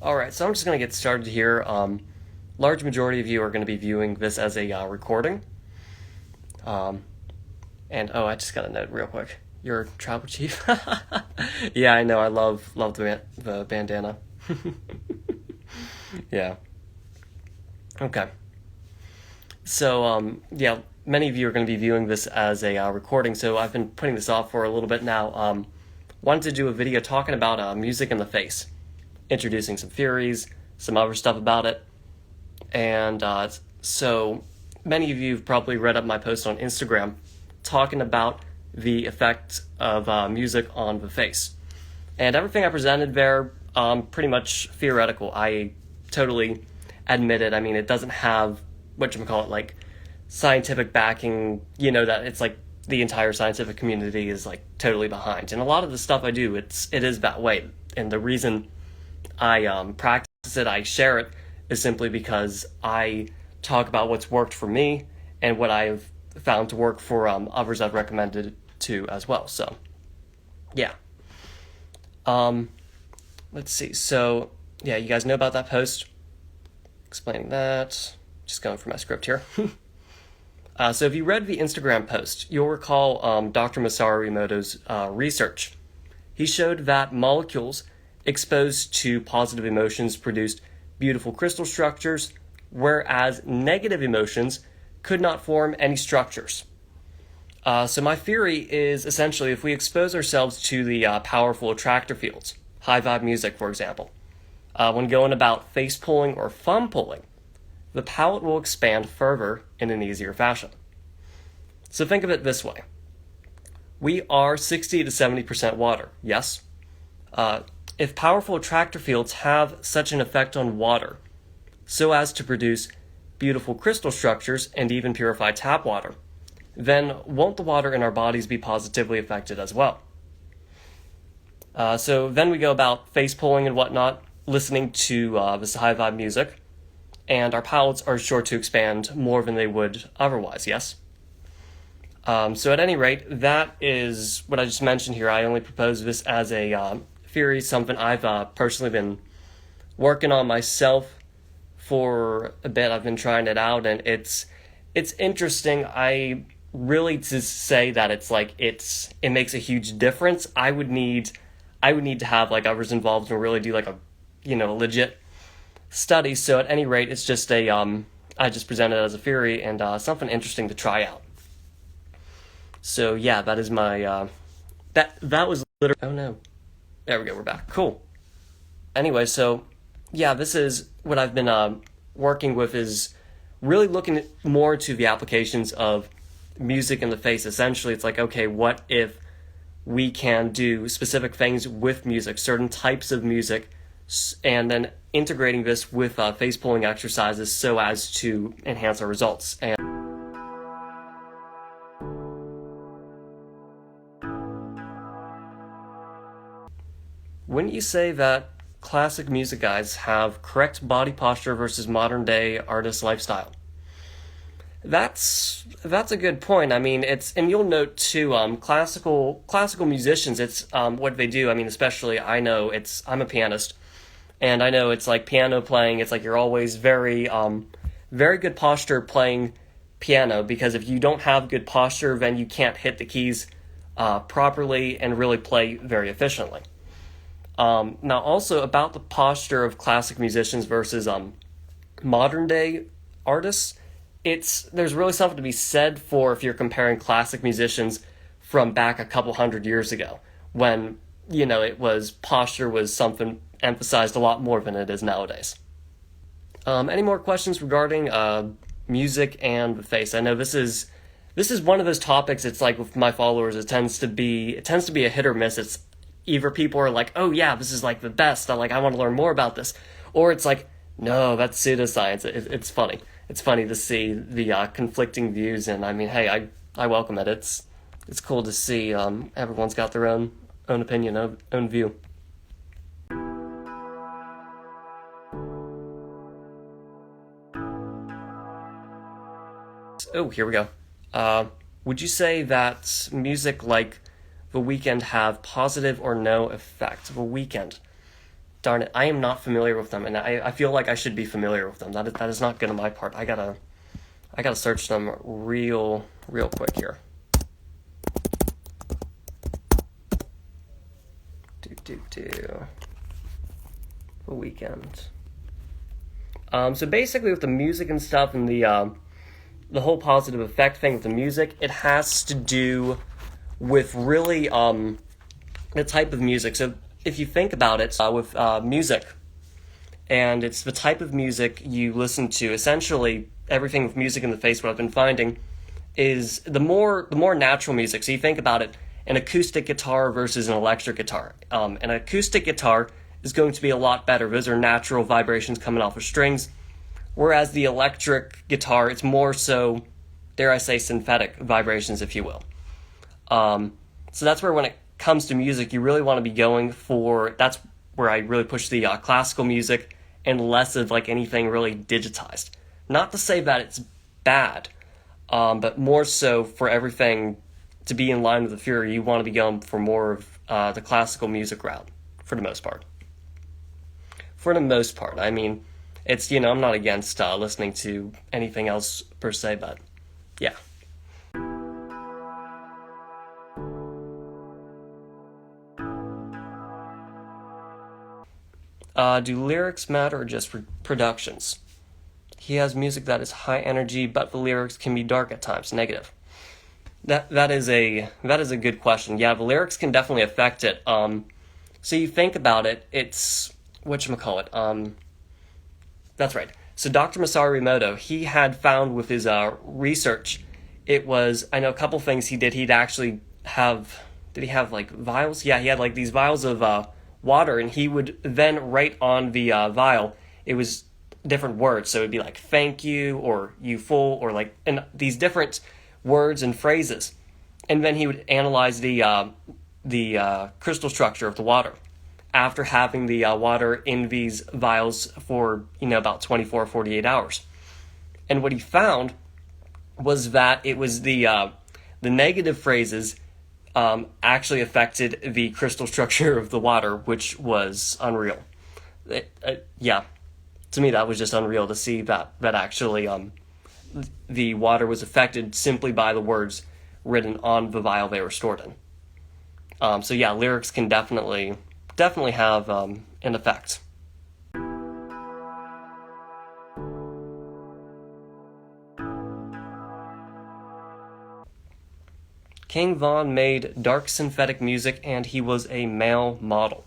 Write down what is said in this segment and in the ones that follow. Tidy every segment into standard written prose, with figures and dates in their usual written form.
Alright, so I'm just going to get started here. Large majority of you are going to be viewing this as a recording. And I just got a note real quick. You're tribal chief? Yeah, I know, I love the bandana. Yeah. Okay. So, yeah, many of you are going to be viewing this as a recording, so I've been putting this off for a little bit now. Wanted to do a video talking about music in the face, introducing some theories, some other stuff about it, and so many of you have probably read up my post on Instagram talking about the effect of music on the face. And everything I presented there, pretty much theoretical. I totally admit it. I mean, it doesn't have, whatchamacallit, like, scientific backing, that it's like the entire scientific community is like totally behind. And a lot of the stuff I do, it is that way. And the reason I practice it, I share it, is simply because I talk about what's worked for me and what I've found to work for others I've recommended to as well. So, yeah. Let's see. So, yeah, you guys know about that post? Explaining that. Just going through my script here. So if you read the Instagram post, you'll recall Dr. Masaru Emoto's research. He showed that molecules exposed to positive emotions produced beautiful crystal structures, whereas negative emotions could not form any structures. So my theory is essentially if we expose ourselves to the powerful attractor fields, high vibe music, for example, when going about face pulling or thumb pulling, the palate will expand further in an easier fashion. So think of it this way. We are 60 to 70% water, yes? If powerful attractor fields have such an effect on water, so as to produce beautiful crystal structures and even purify tap water, then won't the water in our bodies be positively affected as well? So then we go about face pulling and whatnot, listening to this high vibe music, and our palates are sure to expand more than they would otherwise, yes? So at any rate, that is what I just mentioned here. I only propose this as a theory, something I've personally been working on myself for a bit. I've been trying it out, and it's interesting. I really, to say that it's like it makes a huge difference, I would need to have like others involved and really do like a legit study. So at any rate, it's just I just presented it as a theory and something interesting to try out. So yeah, that is my that was literally, oh no, there we go, we're back, cool. Anyway, so yeah, this is what I've been working with, is really looking more to the applications of music in the face. Essentially, it's like, okay, what if we can do specific things with music, certain types of music, and then integrating this with face pulling exercises so as to enhance our results. And wouldn't you say that classic music guys have correct body posture versus modern day artist lifestyle? That's a good point. I mean, and you'll note too, classical musicians, it's what they do. I mean, especially I'm a pianist, and I know it's like piano playing. It's like you're always very good posture playing piano, because if you don't have good posture, then you can't hit the keys properly and really play very efficiently. Now, also about the posture of classic musicians versus modern day artists, there's really something to be said for if you're comparing classic musicians from back a couple hundred years ago, when posture was something emphasized a lot more than it is nowadays. Any more questions regarding music and the face? I know this is one of those topics. It's like with my followers, it tends to be a hit or miss. It's either people are like, oh yeah, this is like the best, I want to learn more about this, or it's like, no, that's pseudoscience. It's funny. It's funny to see the conflicting views, and I mean, hey, I welcome it. It's cool to see everyone's got their own opinion, own view. Oh, here we go. Would you say that music like The Weeknd have positive or no effect? The Weeknd. Darn it, I am not familiar with them, and I feel like I should be familiar with them. That is not good on my part. I gotta search them real quick here. Do a weekend. So basically, with the music and stuff, and the whole positive effect thing with the music, it has to do with really the type of music. So if you think about it, with music, and it's the type of music you listen to. Essentially, everything with music in the face, what I've been finding, is the more natural music. So you think about it, an acoustic guitar versus an electric guitar. An acoustic guitar is going to be a lot better. Those are natural vibrations coming off of strings. Whereas the electric guitar, it's more so, dare I say, synthetic vibrations, if you will. So that's where, when it comes to music, you really want to be going for, that's where I really push the classical music and less of like anything really digitized. Not to say that it's bad, but more so for everything to be in line with the Fury, you want to be going for more of the classical music route, for the most part. For the most part, I mean, it's, I'm not against listening to anything else per se, but yeah. Do lyrics matter or just productions? He has music that is high energy, but the lyrics can be dark at times, negative. That is a good question. Yeah, the lyrics can definitely affect it. So you think about it, it's whatchamacallit. That's right. So Dr. Masaru Emoto, he had found with his research, it was, I know a couple things he did. He'd actually have, did he have like vials? Yeah, he had like these vials of water, and he would then write on the vial, it was different words. So it'd be like thank you, or you full, or like, and these different words and phrases. And then he would analyze the crystal structure of the water after having the water in these vials for, about 24 or 48 hours. And what he found was that it was the negative phrases actually affected the crystal structure of the water, which was unreal. Yeah, to me that was just unreal to see that actually the water was affected simply by the words written on the vial they were stored in. So yeah, lyrics can definitely have an effect. King Von made dark synthetic music, and he was a male model.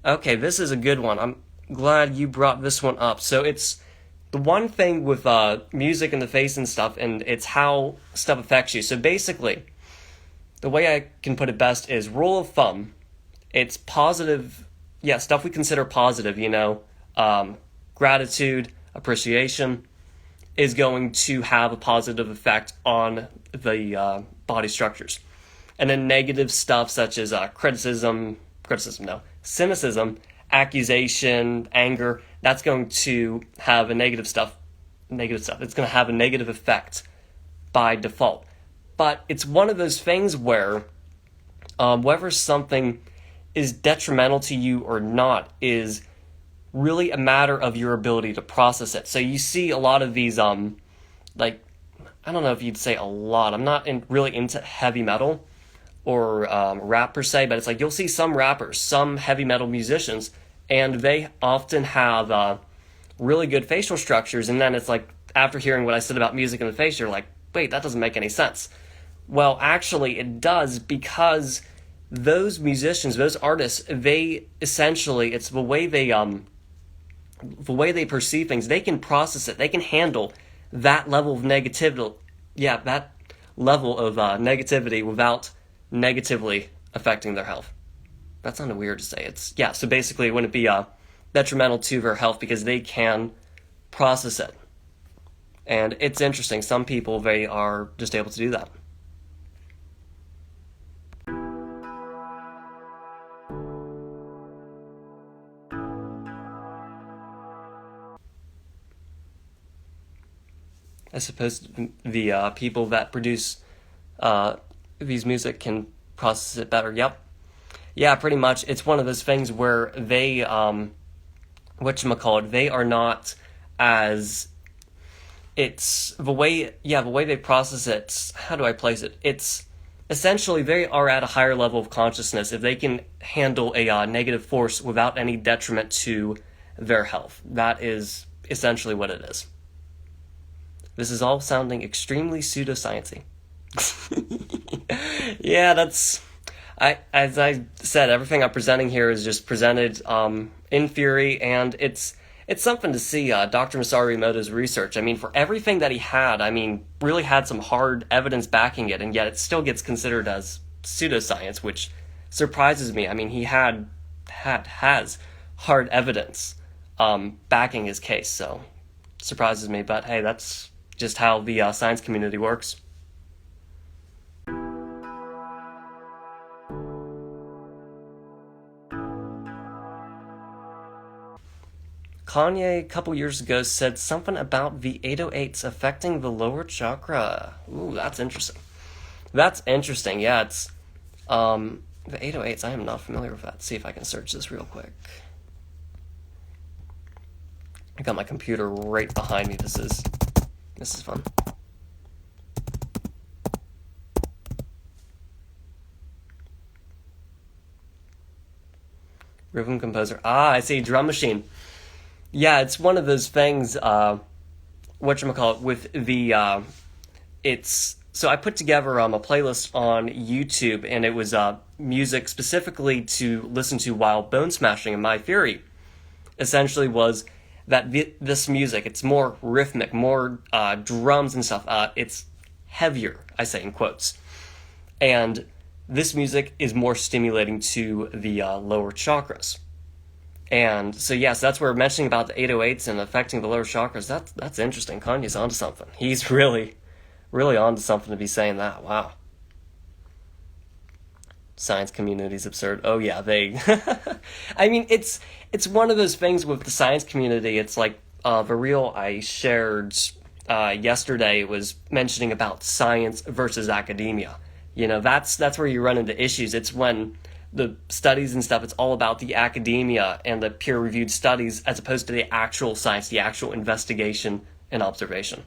Okay, this is a good one. I'm glad you brought this one up. So it's the one thing with music in the face and stuff, and it's how stuff affects you. So basically, the way I can put it best is rule of thumb. It's positive, yeah, stuff we consider positive, gratitude, appreciation, is going to have a positive effect on the body structures. And then negative stuff such as cynicism, accusation, anger, that's going to have a negative stuff. It's going to have a negative effect by default. But it's one of those things where whether something is detrimental to you or not is really a matter of your ability to process it. So you see a lot of these, I don't know if you'd say a lot. I'm not really into heavy metal or rap per se, but it's like you'll see some rappers, some heavy metal musicians, and they often have really good facial structures, and then it's like, after hearing what I said about music in the face, you're like, wait, that doesn't make any sense. Well, actually, it does, because those musicians, those artists, they essentially, it's the way they perceive things. They can process it. They can handle that level of negativity. Yeah, that level of negativity without negatively affecting their health. That sounded weird to say. So basically it wouldn't be detrimental to their health because they can process it. And it's interesting. Some people, they are just able to do that. I suppose the people that produce these music can process it better. Yep. Yeah, pretty much. It's one of those things where they, whatchamacallit, they are not as, it's the way they process it, how do I place it? It's essentially they are at a higher level of consciousness if they can handle a negative force without any detriment to their health. That is essentially what it is. This is all sounding extremely pseudoscience-y. Yeah, as I said, everything I'm presenting here is just presented in theory, and it's something to see Dr. Masaru Emoto's research. I mean, for everything that he had, I mean, really had some hard evidence backing it, and yet it still gets considered as pseudoscience, which surprises me. I mean, he has hard evidence backing his case, so surprises me. But hey, that's just how the science community works. Kanye, a couple years ago, said something about the 808s affecting the lower chakra. Ooh, that's interesting. That's interesting. Yeah, it's the 808s. I am not familiar with that. Let's see if I can search this real quick. I got my computer right behind me. This is fun. Rhythm composer. Ah, I see. Drum machine. Yeah, it's one of those things, whatchamacallit, with the, it's, so I put together a playlist on YouTube, and it was music specifically to listen to while bone smashing, and my theory essentially was that this music, it's more rhythmic, more drums and stuff, it's heavier, I say in quotes, and this music is more stimulating to the lower chakras. And so, yes, that's where mentioning about the 808s and affecting the lower chakras, that's interesting. Kanye's onto something. He's really, really onto something to be saying that. Wow. Science community's absurd. Oh, yeah, they... I mean, it's one of those things with the science community. It's like the reel I shared yesterday was mentioning about science versus academia. You know, that's where you run into issues. It's when the studies and stuff, it's all about the academia and the peer-reviewed studies as opposed to the actual science, the actual investigation and observation.